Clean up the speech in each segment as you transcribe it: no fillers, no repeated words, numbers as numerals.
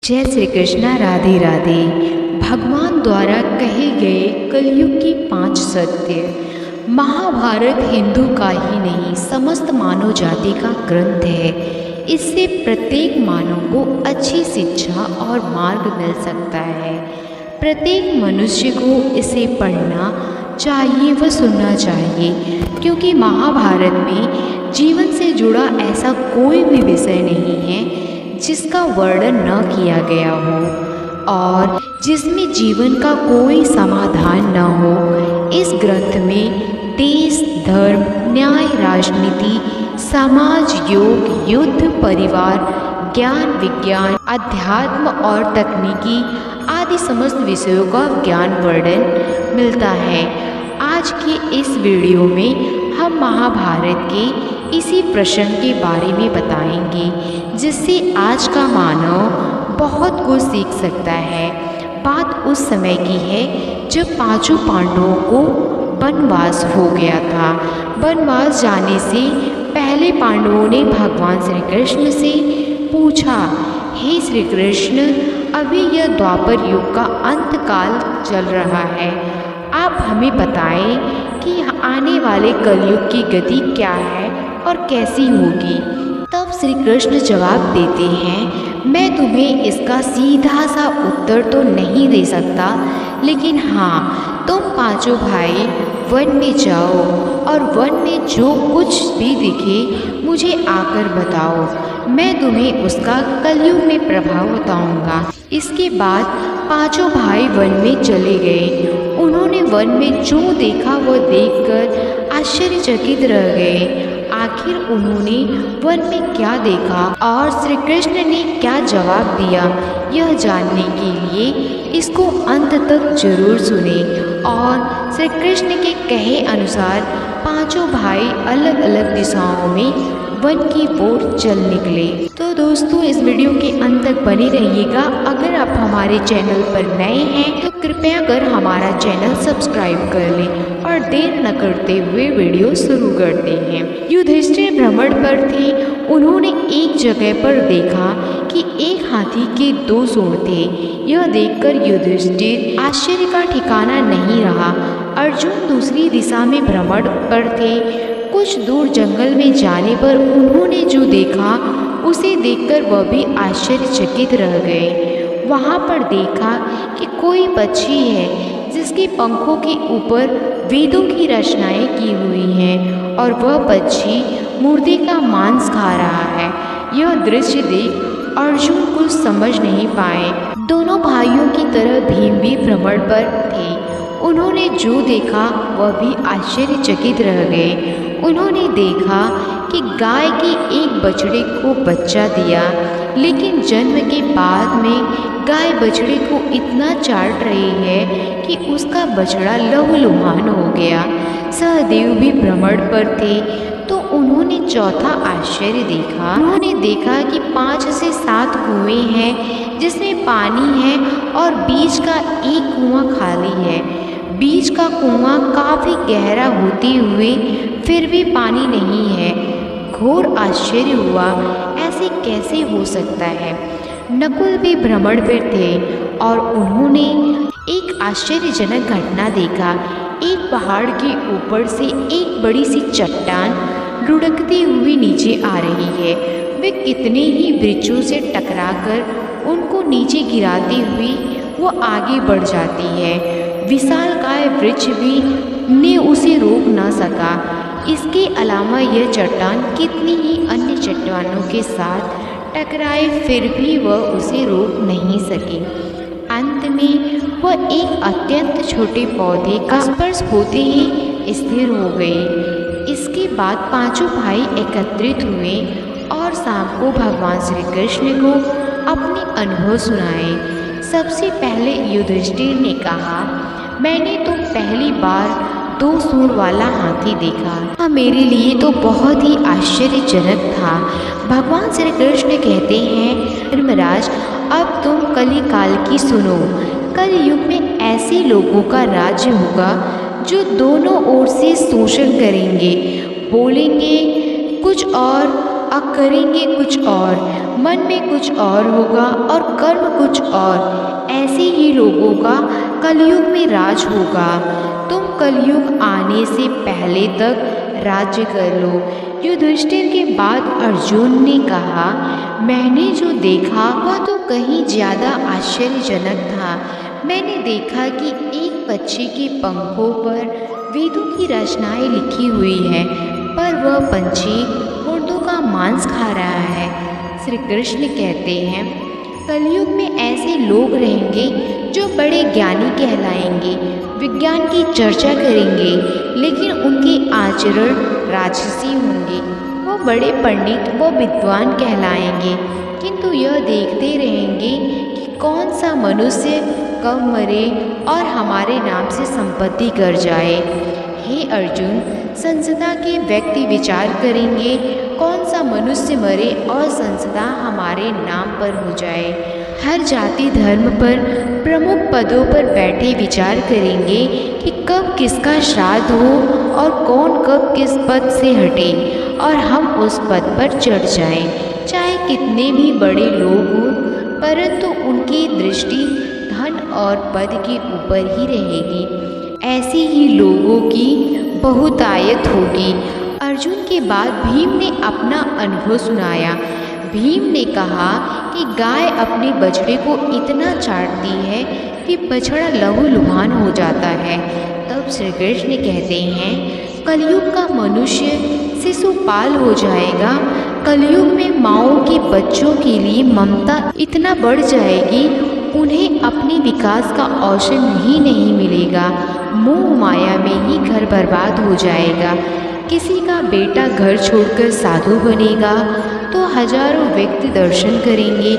जय श्री कृष्णा। राधे राधे। भगवान द्वारा कहे गए कलयुग की 5 सत्य। महाभारत हिंदू का ही नहीं समस्त मानव जाति का ग्रंथ है। इससे प्रत्येक मानव को अच्छी शिक्षा और मार्ग मिल सकता है। प्रत्येक मनुष्य को इसे पढ़ना चाहिए व सुनना चाहिए, क्योंकि महाभारत में जीवन से जुड़ा ऐसा कोई भी विषय नहीं है जिसका वर्णन न किया गया हो और जिसमें जीवन का कोई समाधान न हो। इस ग्रंथ में देश, धर्म, न्याय, राजनीति, समाज, योग, युद्ध, परिवार, ज्ञान, विज्ञान, अध्यात्म और तकनीकी आदि समस्त विषयों का ज्ञान वर्णन मिलता है। आज की इस वीडियो में हम महाभारत के इसी प्रश्न के बारे में बताएंगे, जिससे आज का मानव बहुत कुछ सीख सकता है। बात उस समय की है जब 5 पांडवों को वनवास हो गया था। वनवास जाने से पहले पांडवों ने भगवान श्री कृष्ण से पूछा, हे श्री कृष्ण, अभी यह द्वापर युग का अंतकाल चल रहा है, आप हमें बताएं कि आने वाले कलयुग की गति क्या है और कैसी होगी। तब श्री कृष्ण जवाब देते हैं, मैं तुम्हें इसका सीधा सा उत्तर तो नहीं दे सकता, लेकिन हाँ, तुम 5 भाई वन में जाओ और वन में जो कुछ भी दिखे मुझे आकर बताओ। मैं तुम्हें उसका कलयुग में प्रभाव बताऊंगा। इसके बाद 5 भाई वन में चले गए। उन्होंने वन में जो देखा वह देखकर आश्चर्यचकित रह गए। आखिर उन्होंने वन में क्या देखा और श्री कृष्ण ने क्या जवाब दिया, यह जानने के लिए इसको अंत तक जरूर सुने। और श्री कृष्ण के कहे अनुसार 5 भाई अलग अलग दिशाओं में वन की ओर चल निकले। तो दोस्तों, इस वीडियो के अंत तक बने रहिएगा। अगर आप हमारे चैनल पर नए हैं तो कृपया कर हमारा चैनल सब्सक्राइब कर लें और देर न करते हुए वीडियो शुरू करते हैं। युधिष्ठिर भ्रमण पर थे। उन्होंने एक जगह पर देखा कि एक हाथी के 2 सूंड थे। यह देखकर युधिष्ठिर आश्चर्य का ठिकाना नहीं रहा। अर्जुन दूसरी दिशा में भ्रमण पर थे। कुछ दूर जंगल में जाने पर उन्होंने जो देखा उसे देखकर वह भी आश्चर्यचकित रह गए। वहाँ पर देखा कि कोई पक्षी है जिसके पंखों के ऊपर वेदों की रचनाएं की हुई हैं और वह पक्षी मुर्दे का मांस खा रहा है। यह दृश्य देख अर्जुन कुछ समझ नहीं पाए। दोनों भाइयों की तरह भीम भी भ्रमण पर थे। उन्होंने जो देखा वह भी आश्चर्यचकित रह गए। उन्होंने देखा कि गाय के एक बछड़े को बच्चा दिया, लेकिन जन्म के बाद में गाय बछड़े को इतना चाट रही है कि उसका बछड़ा लहूलुहान हो गया। सहदेव भी भ्रमण पर थे तो उन्होंने चौथा आश्चर्य देखा। उन्होंने देखा कि 5 से 7 कुएं हैं जिसमें पानी है और बीच का एक कुआं खाली है। बीच का कुआं काफ़ी गहरा होते हुए फिर भी पानी नहीं है। घोर आश्चर्य हुआ, ऐसे कैसे हो सकता है। नकुल भी भ्रमण पर थे और उन्होंने एक आश्चर्यजनक घटना देखा। एक पहाड़ के ऊपर से एक बड़ी सी चट्टान लुढ़कती हुई नीचे आ रही है। वे कितने ही वृक्षों से टकराकर उनको नीचे गिराती हुई वो आगे बढ़ जाती है। विशालकाय वृक्ष भी ने उसे रोक न सका। इसके अलावा यह चट्टान कितनी ही अन्य चट्टानों के साथ टकराए, फिर भी वह उसे रोक नहीं सकी। अंत में वह एक अत्यंत छोटे पौधे का स्पर्श होते ही स्थिर हो गई। इसके बाद 5 भाई एकत्रित हुए और शाम को भगवान श्री कृष्ण को अपने अनुभव सुनाए। सबसे पहले युधिष्ठिर ने कहा, मैंने तो पहली बार 2 सूंड वाला हाथी देखा। मेरे लिए तो बहुत ही आश्चर्यजनक था। भगवान श्री कृष्ण कहते हैं, धर्मराज, अब तुम कली काल की सुनो। कल युग में ऐसे लोगों का राज्य होगा जो दोनों ओर से शोषण करेंगे, बोलेंगे कुछ और करेंगे कुछ और। मन में कुछ और होगा और कर्म कुछ और। ऐसे ही लोगों का कलयुग में राज होगा। तुम कलयुग आने से पहले तक राज्य कर लो। युधिष्ठिर के बाद अर्जुन ने कहा, मैंने जो देखा वह तो कहीं ज़्यादा आश्चर्यजनक था। मैंने देखा कि एक पक्षी के पंखों पर वेदों की रचनाएं लिखी हुई है, पर वह पंछी मुर्दों का मांस खा रहा है। श्री कृष्ण कहते हैं, कलयुग में ऐसे लोग रहेंगे जो बड़े ज्ञानी कहलाएंगे, विज्ञान की चर्चा करेंगे, लेकिन उनके आचरण राजसी होंगे। वो बड़े पंडित व विद्वान कहलाएंगे, किंतु यह देखते रहेंगे कि कौन सा मनुष्य कब मरे और हमारे नाम से संपत्ति कर जाए। हे अर्जुन, संसदा के व्यक्ति विचार करेंगे कौन सा मनुष्य मरे और संसदा हमारे नाम पर हो जाए। हर जाति धर्म पर प्रमुख पदों पर बैठे विचार करेंगे कि कब किसका श्राद्ध हो और कौन कब किस पद से हटे और हम उस पद पर चढ़ जाएं। चाहे कितने भी बड़े लोग हों, परंतु उनकी दृष्टि धन और पद के ऊपर ही रहेगी। ऐसे ही लोगों की बहुतायत होगी। अर्जुन के बाद भीम ने अपना अनुभव सुनाया। भीम ने कहा कि गाय अपने बछड़े को इतना चाटती है कि बछड़ा लहूलुहान हो जाता है। तब श्री कृष्ण कहते हैं, कलयुग का मनुष्य शिशुपाल हो जाएगा। कलयुग में माँओं के बच्चों के लिए ममता इतना बढ़ जाएगी, उन्हें अपने विकास का अवसर नहीं मिलेगा। मोह माया में ही घर बर्बाद हो जाएगा। किसी का बेटा घर छोड़कर साधु बनेगा तो हजारों व्यक्ति दर्शन करेंगे।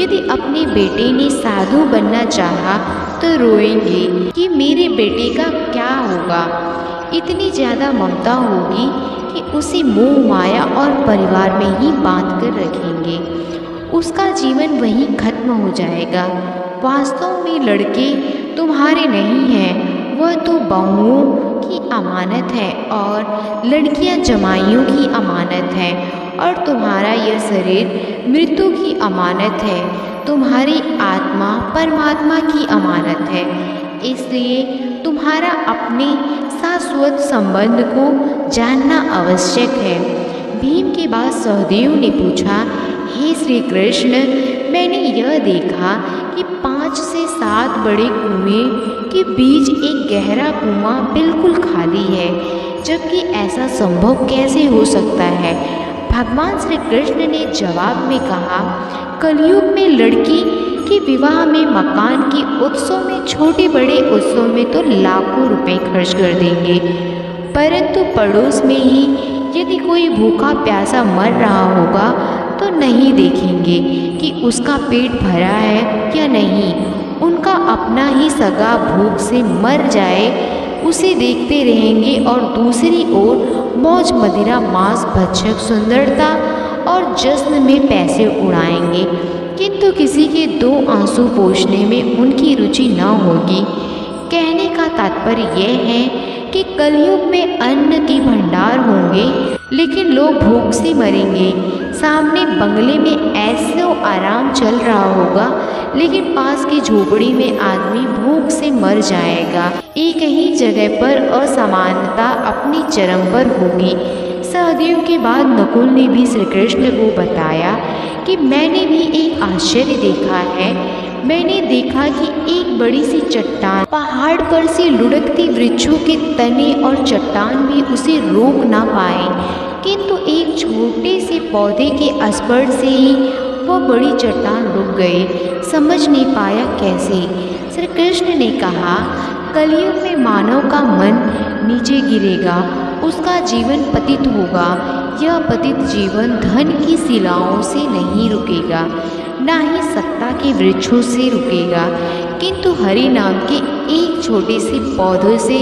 यदि अपने बेटे ने साधु बनना चाहा तो रोएंगे कि मेरे बेटे का क्या होगा। इतनी ज़्यादा ममता होगी कि उसे मोह माया और परिवार में ही बांध कर रखेंगे। उसका जीवन वहीं खत्म हो जाएगा। वास्तव में लड़के तुम्हारे नहीं हैं, वह तो बहुओं की अमानत है और लड़कियां जमाइयों की अमानत है, और तुम्हारा यह शरीर मृत्यु की अमानत है। तुम्हारी आत्मा परमात्मा की अमानत है। इसलिए तुम्हारा अपने शाश्वत संबंध को जानना आवश्यक है। भीम के बाद सहदेव ने पूछा, हे श्री कृष्ण, मैंने यह देखा कि 5 से 7 बड़े कुएं के बीच एक गहरा कुआं बिल्कुल खाली है, जबकि ऐसा संभव कैसे हो सकता है। भगवान श्री कृष्ण ने जवाब में कहा, कलयुग में लड़की के विवाह में, मकान के उत्सव में, छोटे बड़े उत्सव में तो लाखों रुपए खर्च कर देंगे, परंतु पड़ोस में ही यदि कोई भूखा प्यासा मर रहा होगा तो नहीं देखेंगे कि उसका पेट भरा है या नहीं। उनका अपना ही सगा भूख से मर जाए उसे देखते रहेंगे, और दूसरी ओर मौज मदिरा, मांस भक्षक, सुंदरता और जश्न में पैसे उड़ाएंगे, किंतु किसी के 2 आंसू पोंछने में उनकी रुचि न होगी। कहने का तात्पर्य यह है कि कलयुग में अन्न के भंडार होंगे, लेकिन लोग भूख से मरेंगे। सामने बंगले में ऐसो आराम चल रहा होगा, लेकिन पास की झोपड़ी में आदमी भूख से मर जाएगा। एक ही जगह पर असमानता अपनी चरम पर होगी। सहदेव के बाद नकुल ने भी श्री कृष्ण को बताया कि मैंने भी एक आश्चर्य देखा है। मैंने देखा कि एक बड़ी सी चट्टान पहाड़ पर से लुढ़कती वृक्षों के तने और चट्टान भी उसे रोक ना पाए, किंतु एक छोटे से पौधे के स्पर्श से ही वह बड़ी चट्टान रुक गई। समझ नहीं पाया कैसे। श्री कृष्ण ने कहा, कलयुग में मानव का मन नीचे गिरेगा, उसका जीवन पतित होगा। यह पतित जीवन धन की शिलाओं से नहीं रुकेगा, ना ही सत्ता के वृक्षों से रुकेगा, किंतु हरि नाम के एक छोटे से पौधे से,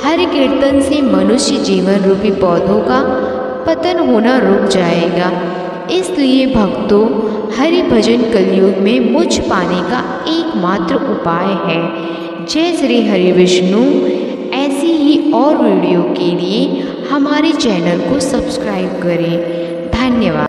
हरि कीर्तन से मनुष्य जीवन रूपी पौधों का पतन होना रुक जाएगा। इसलिए भक्तों, हरि भजन कलयुग में मुझ पाने का एकमात्र उपाय है। जय श्री हरि विष्णु। ऐसी ही और वीडियो के लिए हमारे चैनल को सब्सक्राइब करें। धन्यवाद।